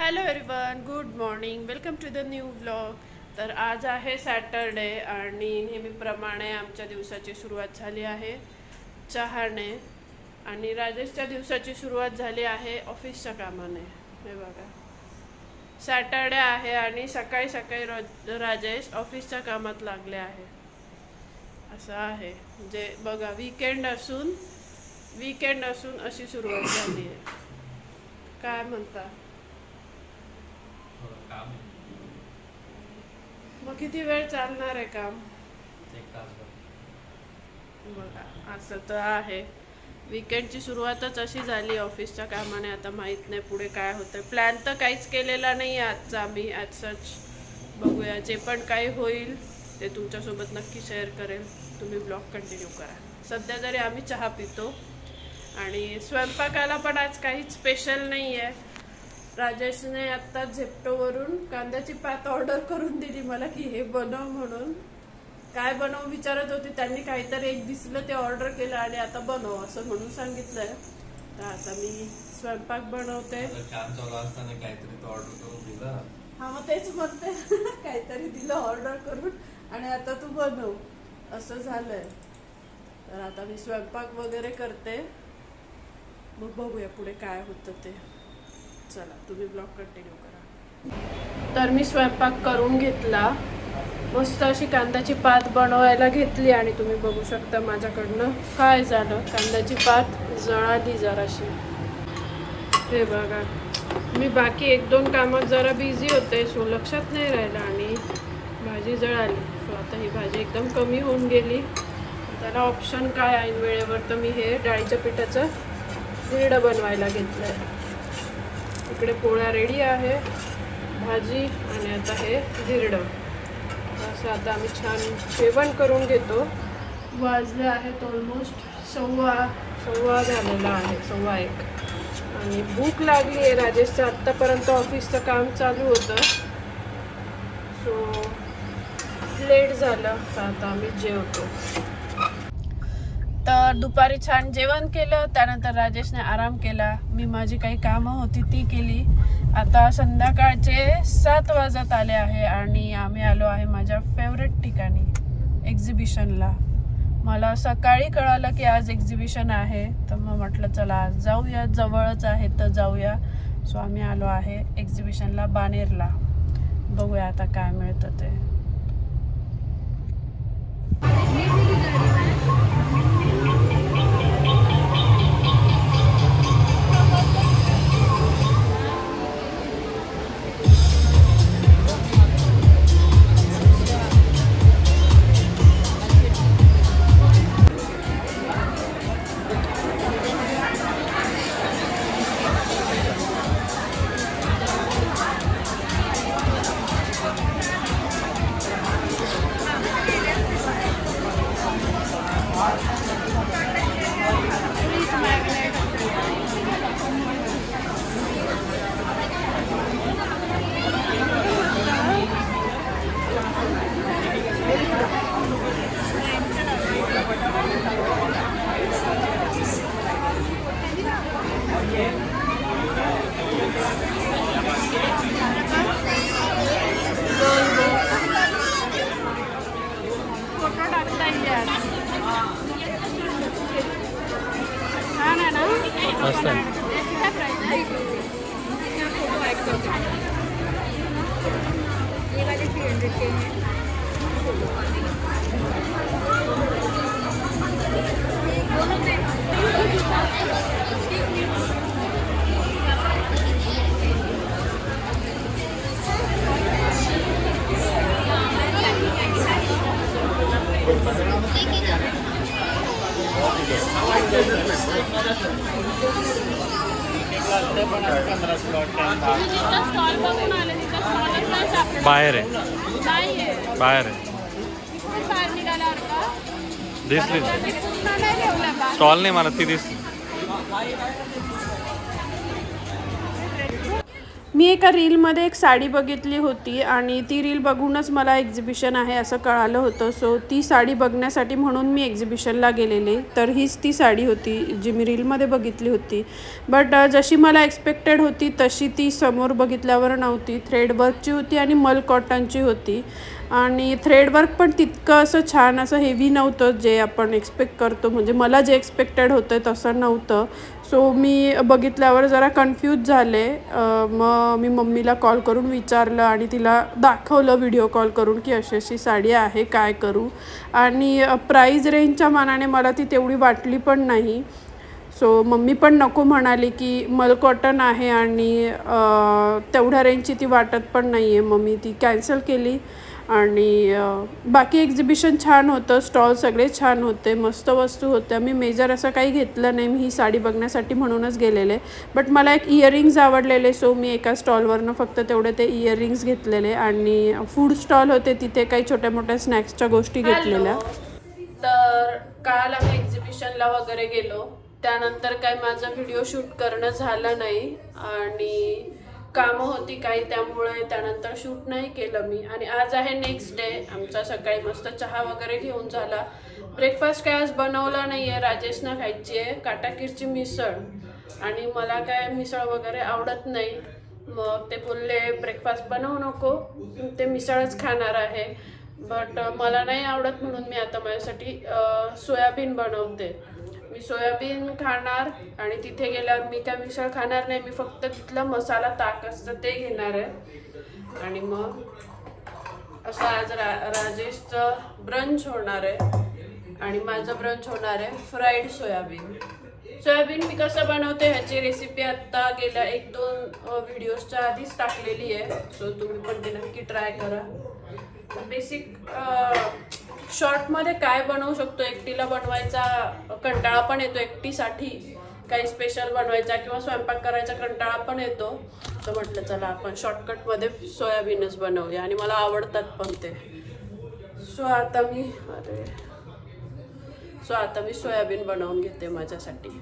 Hello everyone, good morning, welcome to the new vlog. तर आज आहे सॅटरडे आणि नेहमीप्रमाणे आमच्या दिवसाची सुरुवात झाली आहे चहाने. आणि राजेशच्या दिवसाची सुरुवात झाली आहे ऑफिसच्या कामाने. हे बघा, सॅटरडे आहे आणि सकाळी सकाळी राजेश ऑफिसच्या कामात लागले आहे. असं आहे, म्हणजे बघा, वीकेंड असून अशी सुरुवात झाली आहे. काय म्हणता? मग किती वेळ चालणार आहे काम? बघा, असं तर आहे. वीकेंडची सुरुवातच अशी झाली ऑफिसच्या कामाने. आता माहीत नाही पुढे काय होतं. प्लॅन तर काहीच केलेला नाही आहे आजचा आम्ही ॲज सच. बघूया, जे पण काही होईल ते तुमच्यासोबत नक्की शेअर करेल. तुम्ही ब्लॉग कंटिन्यू करा. सध्या तरी आम्ही चहा पितो आणि स्वयंपाकाला पण आज काहीच स्पेशल नाही आहे. राजेशने आत्ता झेप्टोवरून कांद्याची पात ऑर्डर करून दिली मला की हे बनव म्हणून. काय बनव विचारत होती, त्यांनी काहीतरी एक दिसलं ते ऑर्डर केलं आणि आता बनव असं म्हणून सांगितलंय. तर आता मी स्वयंपाक बनवते. हा, मग तेच म्हणते काहीतरी दिलं ऑर्डर करून आणि आता तू बनव असं झालंय. तर आता मी स्वयंपाक वगैरे करते, मग बघूया पुढे काय होतं ते. चला, तुम्ही ब्लॉग कंटिन्यू करा. तर मी स्वयंपाक करून घेतला. मस्त अशी कांद्याची पात बनवायला घेतली आणि तुम्ही बघू शकता माझ्याकडनं काय झालं. कांद्याची पात जळाली जराशी. हे बघा, मी बाकी एक दोन कामात जरा बिझी होते, सो लक्षात नाही राहिलं आणि भाजी जळाली. सो आता ही भाजी एकदम कमी होऊन गेली. त्याला ऑप्शन काय आहे वेळेवर, तर मी हे डाळीच्या पिठाचं धिरडं बनवायला घेतलं आहे. इकडे पोळ्या रेडी आहे, भाजी आणि आता हे धिरडं. असं आता आम्ही छान जेवण करून घेतो. वाजले आहेत ऑलमोस्ट सव्वा झालेला आहे, 1:15. आणि भूक लागली आहे. राजेशचं आत्तापर्यंत ऑफिसचं काम चालू होतं, सो लेट झालं. तर आता आम्ही जेवतो. तर दुपारी छान जेवण केलं, त्यानंतर राजेशने आराम केला. मी माझी काही कामं होती ती केली. आता संध्याकाळचे 7 वाजत आले आहे आणि आम्ही आलो आहे माझ्या फेवरेट ठिकाणी, एक्झिबिशनला. मला सकाळी कळालं की आज एक्झिबिशन आहे, तर मग म्हटलं चला आज जाऊया, जवळच आहे तर जाऊया. सो आम्ही आलो आहे एक्झिबिशनला, बानेरला. बघूया आता काय मिळतं ते. बाहेर आहे, बाहेर आहे. दिसली स्टॉल नाही मला ती दिसली. मी एका रीलमध्ये एक साडी बघितली होती आणि ती रील बघूनच मला एक्झिबिशन आहे असं कळालं होतं. सो ती साडी बघण्यासाठी म्हणून मी एक्झिबिशनला गेलेले. तर हीच ती साडी होती जी मी रीलमध्ये बघितली होती. बट जशी मला एक्सपेक्टेड होती तशी ती समोर बघितल्यावर नव्हती. थ्रेडवर्कची होती आणि मल कॉटनची होती आणि थ्रेडवर्क पण तितकं असं छान असं हेवी नव्हतं जे आपण एक्सपेक्ट करतो. म्हणजे मला जे एक्सपेक्टेड होतं तसं नव्हतं. सो मी बघितल्यावर जरा कन्फ्यूज झाले. मग मी मम्मीला कॉल करून विचारलं आणि तिला दाखवलं व्हिडिओ कॉल करून की अशी अशी साडी आहे, काय करू. आणि प्राईज रेंजच्या मानाने मला ती तेवढी वाटली पण नाही. सो मम्मी पण नको म्हणाली की मल कॉटन आहे आणि तेवढ्या रेंजची ती वाटत पण नाही आहे. मग मी ती कॅन्सल केली. आणि बाकी एक्झिबिशन छान होतं, स्टॉल सगळे छान होते, मस्त वस्तू होत्या. मी मेजर असं काही घेतलं नाही, मी ही साडी बघण्यासाठी म्हणूनच गेलेले. बट मला एक इयरिंग्ज आवडलेले. सो मी एका स्टॉलवरनं फक्त तेवढे ते इयरिंग्ज घेतलेले आणि फूड स्टॉल होते तिथे काही छोट्या मोठ्या स्नॅक्सच्या गोष्टी घेतलेल्या. तर काल आम्ही एक्झिबिशनला वगैरे गेलो. त्यानंतर काय माझा व्हिडिओ शूट करणं झालं नाही आणि कामं होती काही, त्यामुळे त्यानंतर शूट नाही केलं मी. आणि आज आहे नेक्स्ट डे. आमचा सकाळी मस्त चहा वगैरे घेऊन झाला. ब्रेकफास्ट काय आज बनवला नाही आहे. राजेशना खायची आहे काटाकीरची मिसळ आणि मला काय मिसळ वगैरे आवडत नाही. मग ते बोलले ब्रेकफास्ट बनवू नको, ते मिसळच खाणार आहे. बट मला नाही आवडत म्हणून मी आता माझ्यासाठी सोयाबीन बनवते. मी सोयाबीन खाणार आणि तिथे गेल्यावर मी काय मिसळ खाणार नाही. मी फक्त तिथला मसाला ताक असतं ते घेणार आहे. आणि मग असं आज राजेशचं ब्रंच होणार आहे आणि माझं ब्रंच होणार आहे फ्राईड सोयाबीन. सोयाबीन मी कसं बनवते ह्याची रेसिपी आत्ता गेल्या 1-2 व्हिडिओजच्या आधीच टाकलेली आहे. सो तुम्ही पण ते नक्की ट्राय करा. बेसिक शॉर्टमध्ये काय बनवू शकतो, एकटीला बनवायचा कंटाळा पण येतो, एकटीसाठी काही स्पेशल बनवायचा किंवा स्वयंपाक करायचा कंटाळा पण येतो. तर म्हटलं चला आपण शॉर्टकटमध्ये सोयाबीनच बनवूया आणि मला आवडतात पण ते. सो आता मी सोयाबीन बनवून घेते माझ्यासाठी.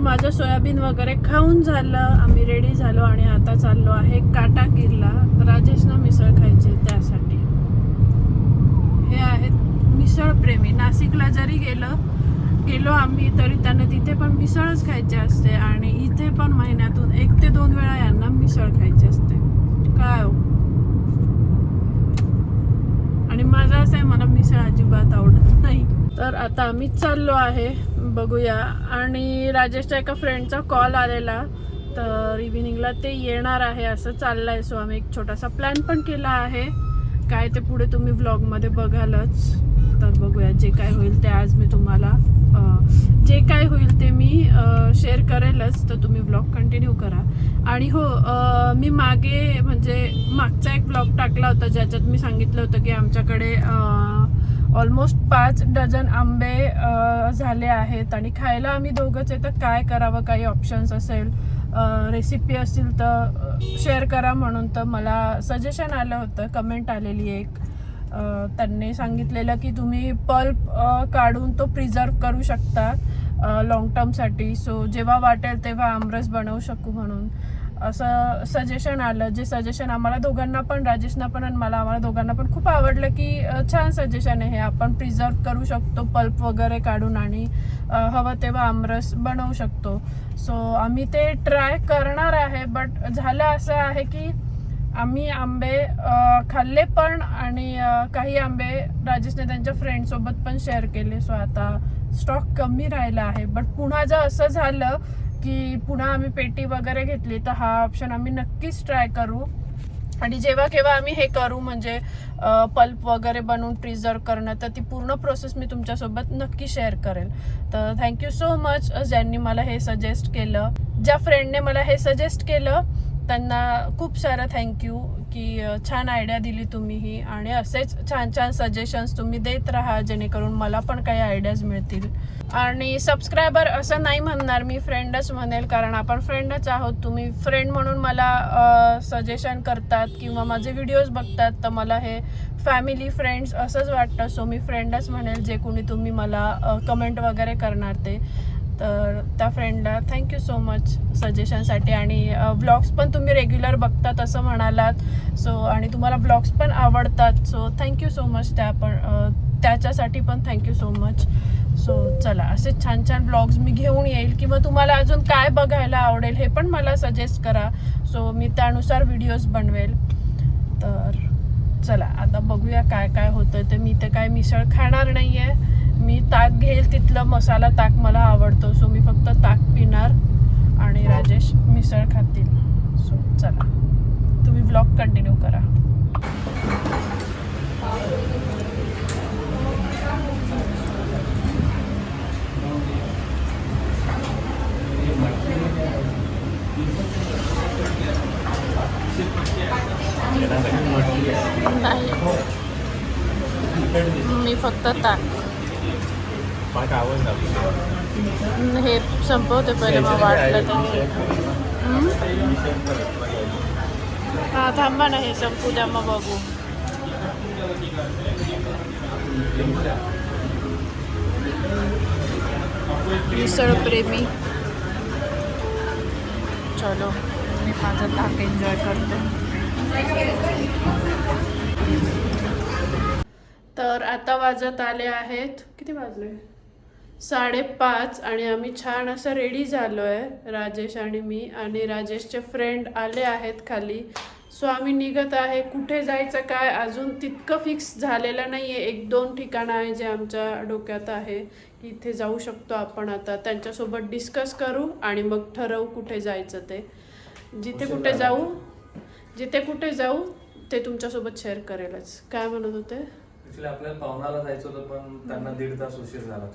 माझं सोयाबीन वगैरे खाऊन झालं, आम्ही रेडी झालो आणि आता चाललो आहे काटाकीरला. राजेशना मिसळ खायची त्यासाठी. हे आहेत मिसळ प्रेमी. नाशिकला जरी गेलो आम्ही तरी त्यांना तिथे पण मिसळच खायची असते आणि इथे पण महिन्यातून 1 ते 2 वेळा यांना मिसळ खायची असते. काय हो. आणि माझं असं आहे, मला मिसळ अजिबात आवडत नाही. तर आता आम्ही चाललो आहे, बघूया. आणि राजेशच्या एका फ्रेंडचा कॉल आलेला, तर इव्हिनिंगला ते येणार आहे असं चाललं आहे. सो आम्ही एक छोटासा प्लॅन पण केला आहे. काय ते पुढे तुम्ही व्लॉगमध्ये बघालच. तर बघूया, जे काय होईल ते आज मी तुम्हाला जे काय होईल ते मी शेअर करेलच. तर तुम्ही व्लॉग कंटिन्यू करा. आणि हो, मी मागचा एक व्लॉग टाकला होता ज्याच्यात मी सांगितलं होतं की आमच्याकडे ऑलमोस्ट 5 डझन आंबे झाले आहेत आणि खायला आम्ही दोघंच आहे. तर काय करावं, काही ऑप्शन्स असेल, रेसिपी असतील तर शेअर करा म्हणून. तर मला सजेशन आलं होतं, कमेंट आलेली एक. त्यांनी सांगितलेलं की तुम्ही पल्प काढून तो प्रिझर्व करू शकता लॉंग टर्मसाठी. सो जेव्हा वाटेल तेव्हा आमरस बनवू शकू म्हणून. असं सजेशन आलं, जे सजेशन आम्हाला दोघांना पण, राजेशना पण आणि आम्हाला दोघांना पण खूप आवडलं की छान सजेशन आहे हे, आपण प्रिझर्व करू शकतो पल्प वगैरे काढून आणि हवं तेव्हा आमरस बनवू शकतो. सो आम्ही ते ट्राय करणार आहे. बट झालं असं आहे की आम्ही आंबे खाल्ले पण आणि काही आंबे राजेशने त्यांच्या फ्रेंडसोबत पण शेअर केले. सो आता स्टॉक कमी राहिला आहे. बट पुन्हा जर असं झालं की पुन्हा आम्ही पेटी वगैरे घेतली तर हा ऑप्शन आम्ही नक्कीच ट्राय करू. आणि जेव्हा केव्हा आम्ही हे करू म्हणजे पल्प वगैरे बनवून प्रिझर्व करणं, तर ती पूर्ण प्रोसेस मी तुमच्यासोबत नक्की शेअर करेल. तर थँक्यू सो मच ज्यांनी मला हे सजेस्ट केलं. ज्या फ्रेंडने मला हे सजेस्ट केलं त्यांना खूप सारं थँक्यू की छान आयडिया दिली तुम्ही ही, आणि असेच छान छान सजेशन्स तुम्ही देत राहा जेणेकरून मला पण काही आयडियाज मिळतील. आणि सबस्क्रायबर असं नाही म्हणणार मी, फ्रेंडच म्हणेल, कारण आपण फ्रेंडच आहोत. तुम्ही फ्रेंड म्हणून मला सजेशन करतात किंवा माझे व्हिडिओज बघतात तर मला हे फॅमिली फ्रेंड्स असंच वाटतं. सो मी फ्रेंडच म्हणेल जे कोणी तुम्ही मला कमेंट वगैरे करणार ते. तर त्या फ्रेंडला थँक्यू सो मच सजेशनसाठी. आणि व्लॉग्स पण तुम्ही रेग्युलर बघतात असं म्हणालात. सो आणि तुम्हाला व्लॉग्स पण आवडतात. सो थँक्यू सो मच त्याच्यासाठी पण थँक्यू सो मच. सो चला असे छान छान व्लॉग्स मी घेऊन येईल किंवा तुम्हाला अजून काय बघायला आवडेल हे पण मला सजेस्ट करा. सो मी त्यानुसार व्हिडिओज बनवेल. तर चला आता बघूया काय काय होतं ते. मी ते काय मिसळ खाणार नाही आहे. मी ताक घेईल, तिथलं मसाला ताक मला आवडतो. सो मी फक्त ताक पिणार आणि राजेश मिसळ खातील. सो चला तुम्ही व्लॉग कंटिन्यू करा. मी फक्त ताक हे संपवते पहिले, मग वाटलं तर. हां थांबा ना, हे संपू द्या मग बघू. मिसळ प्रेमी, चलो मी माझा ताक एन्जॉय करते. तर आता वाजत आले आहेत, किती वाजले, 5:30, आणि आम्ही छान असं रेडी झालो आहे, राजेश आणि मी. आणि राजेशचे फ्रेंड आले आहेत खाली. सो आम्ही निघत आहे. कुठे जायचं काय अजून तितकं फिक्स झालेलं नाही आहे. 1-2 ठिकाणं आहे जे आमच्या डोक्यात आहे की इथे जाऊ शकतो आपण. आता त्यांच्यासोबत डिस्कस करू आणि मग ठरवू कुठे जायचं ते. जिथे कुठे जाऊ ते तुमच्यासोबत शेअर करेलच. काय म्हणत होते? आपल्याला पाहुणाला जायचं होतं पण त्यांना 1.5 तास उशीर झाला.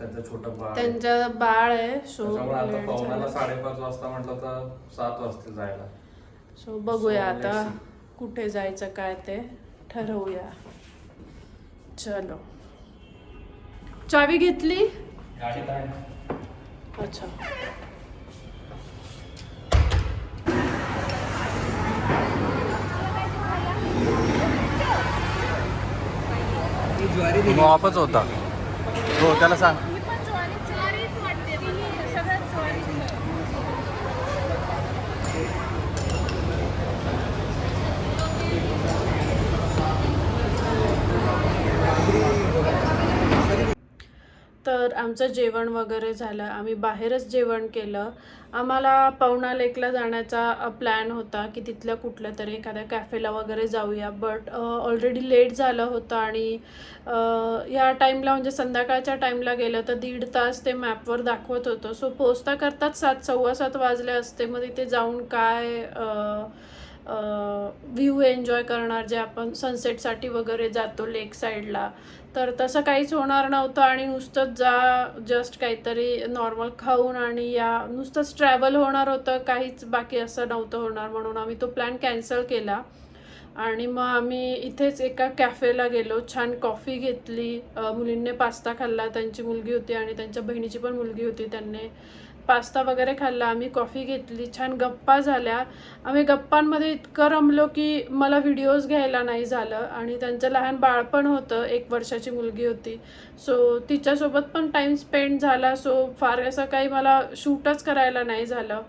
त्यांचं बाळ आहे. सो आता पाहुणाला 5:30 वाजता म्हटलं तर 7 वाजता जायला. सो बघूया आता कुठे जायचं काय ते ठरवूया. चलो, चावी घेतली? गाडीत आहे. अच्छा, ऑफच होता. हो त्याला सांग. तर आमचं जेवण वगैरे झालं. आम्ही बाहेरच जेवण केलं. आम्हाला पवना लेकला जाण्याचा प्लॅन होता की तिथल्या कुठल्या तरी एखाद्या कॅफेला वगैरे जाऊया. बट ऑलरेडी लेट झालं होतं आणि या टाईमला म्हणजे संध्याकाळच्या टाईमला गेलं तर 1.5 तास ते मॅपवर दाखवत होतं. सो पोचता करतात 7-7:15 वाजले असते. मग तिथे जाऊन काय व्ह्यू एन्जॉय करणार जे आपण सनसेटसाठी वगैरे जातो लेक साईडला, तर तसं काहीच होणार नव्हतं. आणि नुसतंच जस्ट काहीतरी नॉर्मल खाऊन आणि नुसतंच ट्रॅव्हल होणार होतं, काहीच बाकी असं नव्हतं होणार. म्हणून आम्ही तो प्लॅन कॅन्सल केला आणि मग आम्ही इथेच एका कॅफेला गेलो. छान कॉफी घेतली. मुलींनी पास्ता खाल्ला, त्यांची मुलगी होती आणि त्यांच्या बहिणीची पण मुलगी होती, त्यांनी पास्ता वगैरे खाल्ला. आम्ही कॉफी घेतली. छान गप्पा झाल्या. आम्ही गप्पांमध्ये इतकं रमलो की मला व्हिडिओज घ्यायला नाही झालं. आणि त्यांचं लहान बाळ पण होतं, 1 वर्षाची मुलगी होती. सो तिच्यासोबत पण टाईम स्पेंड झाला. सो फार असं काही मला शूटच करायला नाही झालं.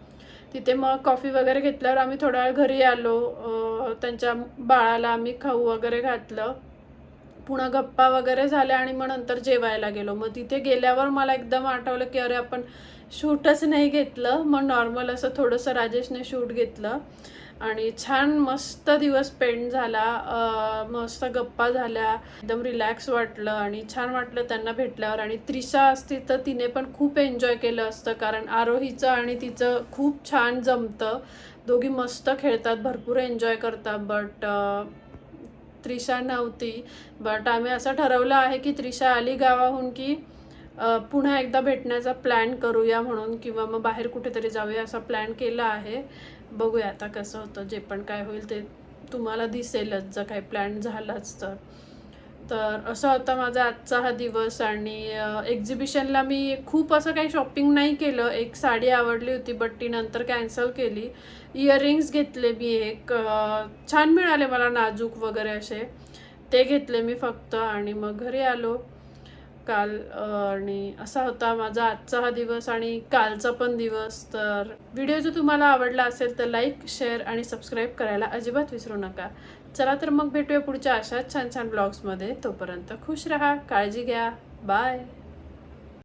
तिथे मग कॉफी वगैरे घेतल्यावर आम्ही थोडा वेळ घरी आलो. त्यांच्या बाळाला आम्ही खाऊ वगैरे घातलं. पुन्हा गप्पा वगैरे झाल्या आणि मग नंतर जेवायला गेलो. मग तिथे गेल्यावर मला एकदम आठवलं की अरे आपण शूटच नाही घेतलं. मग नॉर्मल असं थोडंसं राजेशने शूट घेतलं आणि छान मस्त दिवस स्पेंड झाला. मस्त गप्पा झाल्या, एकदम रिलॅक्स वाटलं आणि छान वाटलं त्यांना भेटल्यावर. आणि त्रिशा असती तर तिने पण खूप एन्जॉय केलं असतं, कारण आरोहीचं आणि तिचं खूप छान जमतं. दोघी मस्त खेळतात, भरपूर एन्जॉय करतात. बट त्रिशा नव्हती. बट आम्ही असं ठरवलं आहे की त्रिशा आली गावाहून की पुन्हा एकदा भेटण्याचा प्लॅन करूया म्हणून, किंवा मग बाहेर कुठेतरी जाऊया असा प्लॅन केला आहे. बघूया आता कसं होतं. जे पण काय होईल ते तुम्हाला दिसेलच जर काही प्लॅन झालाच तर. तर असा होता माझा आजचा हा दिवस. आणि एक्झिबिशनला मी खूप असं काही शॉपिंग नाही केलं. एक साडी आवडली होती बट ती नंतर कॅन्सल केली. इयरिंग्स घेतले मी एक, छान मिळाले मला नाजूक वगैरे असे, ते घेतले मी फक्त आणि मग घरी आलो काल. आणि असा होता माझा आजचा हा दिवस आणि कालचा पण दिवस. तर व्हिडिओ जर तुम्हाला आवडला असेल तर लाईक, शेअर आणि सबस्क्राईब करायला अजिबात विसरू नका. चला तर मग भेटूया पुढच्या अशाच छान छान ब्लॉग्समध्ये. तोपर्यंत खुश राहा, काळजी घ्या, बाय.